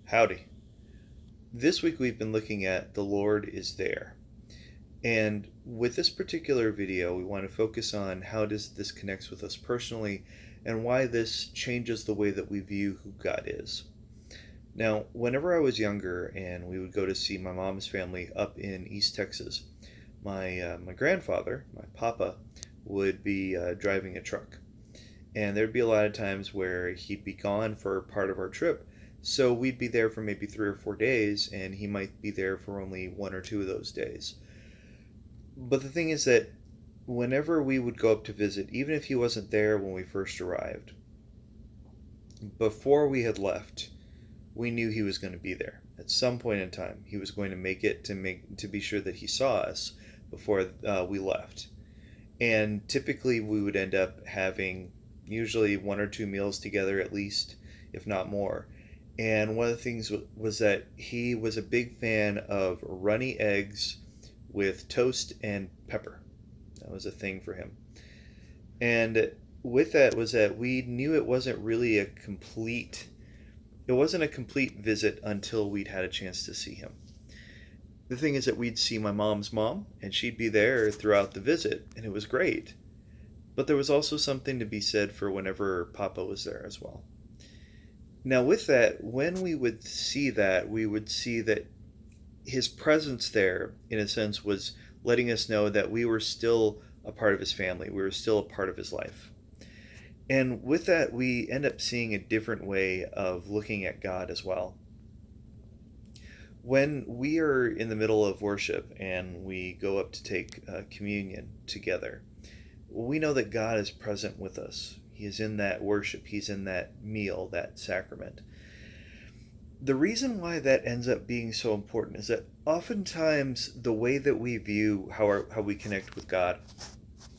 Howdy. This week we've been looking at The Lord is There. And with this particular video, we want to focus on how does this connects with us personally and why this changes the way that we view who God is. Now, whenever I was younger and we would go to see my mom's family up in East Texas, my grandfather, my papa, would be driving a truck. And there'd be a lot of times where he'd be gone for part of our trip. So we'd be there for maybe 3 or 4 days, and he might be there for only 1 or 2 of those days. But the thing is that whenever we would go up to visit, even if he wasn't there when we first arrived, before we had left, we knew he was going to be there. At some point in time, he was going to make it to be sure that he saw us before we left. And typically we would end up having usually 1 or 2 meals together at least, if not more. And one of the things was that he was a big fan of runny eggs with toast and pepper. That was a thing for him. And with that was that we knew it wasn't a complete visit until we'd had a chance to see him. The thing is that we'd see my mom's mom, and she'd be there throughout the visit, and it was great. But there was also something to be said for whenever Papa was there as well. Now with that, when we would see that, we would see that his presence there, in a sense, was letting us know that we were still a part of his family. We were still a part of his life. And with that, we end up seeing a different way of looking at God as well. When we are in the middle of worship and we go up to take communion together, we know that God is present with us. He is in that worship. He's in that meal, that sacrament. The reason why that ends up being so important is that oftentimes the way that we view how we connect with God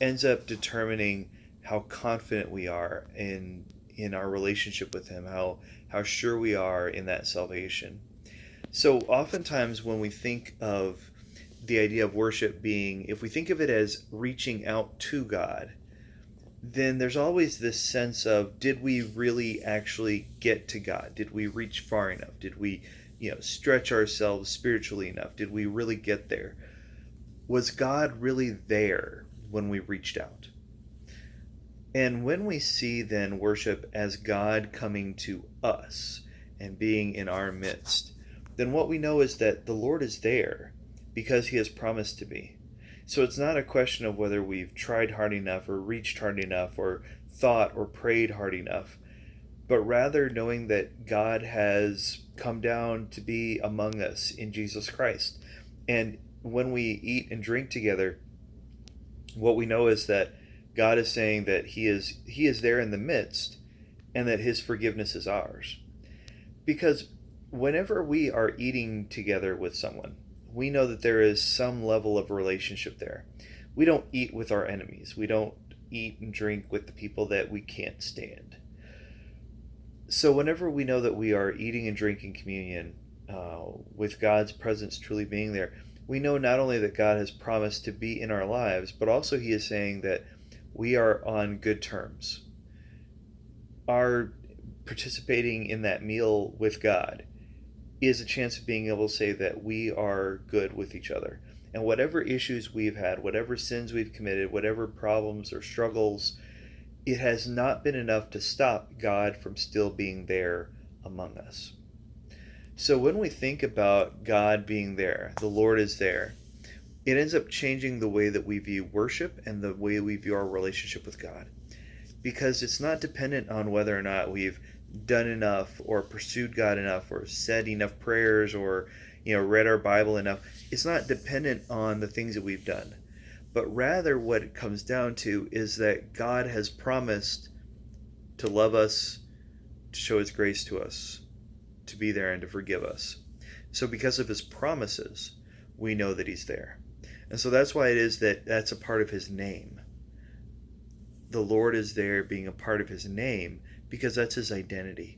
ends up determining how confident we are in our relationship with Him, how sure we are in that salvation. So oftentimes when we think of the idea of worship being, if we think of it as reaching out to God, then there's always this sense of, did we really actually get to God? Did we reach far enough? Did we, stretch ourselves spiritually enough? Did we really get there? Was God really there when we reached out? And when we see then worship as God coming to us and being in our midst, then what we know is that the Lord is there because He has promised to be. So it's not a question of whether we've tried hard enough or reached hard enough or thought or prayed hard enough, but rather knowing that God has come down to be among us in Jesus Christ. And when we eat and drink together, what we know is that God is saying that He is there in the midst and that His forgiveness is ours. Because whenever we are eating together with someone, we know that there is some level of relationship there. We don't eat with our enemies. We don't eat and drink with the people that we can't stand. So whenever we know that we are eating and drinking communion with God's presence truly being there, we know not only that God has promised to be in our lives, but also He is saying that we are on good terms. Our participating in that meal with God is a chance of being able to say that we are good with each other. And whatever issues we've had, whatever sins we've committed, whatever problems or struggles, it has not been enough to stop God from still being there among us. So when we think about God being there, the Lord is there, it ends up changing the way that we view worship and the way we view our relationship with God. Because it's not dependent on whether or not we've done enough or pursued God enough or said enough prayers or read our Bible enough. It's not dependent on the things that we've done, but rather what it comes down to is that God has promised to love us, to show His grace to us, to be there and to forgive us. So because of His promises, we know that He's there. And so that's why it is that that's a part of His name. The Lord is there being a part of His name because that's His identity.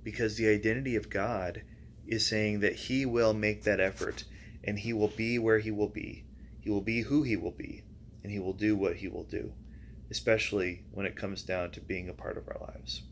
Because the identity of God is saying that He will make that effort and He will be where He will be. He will be who He will be, and He will do what He will do, especially when it comes down to being a part of our lives.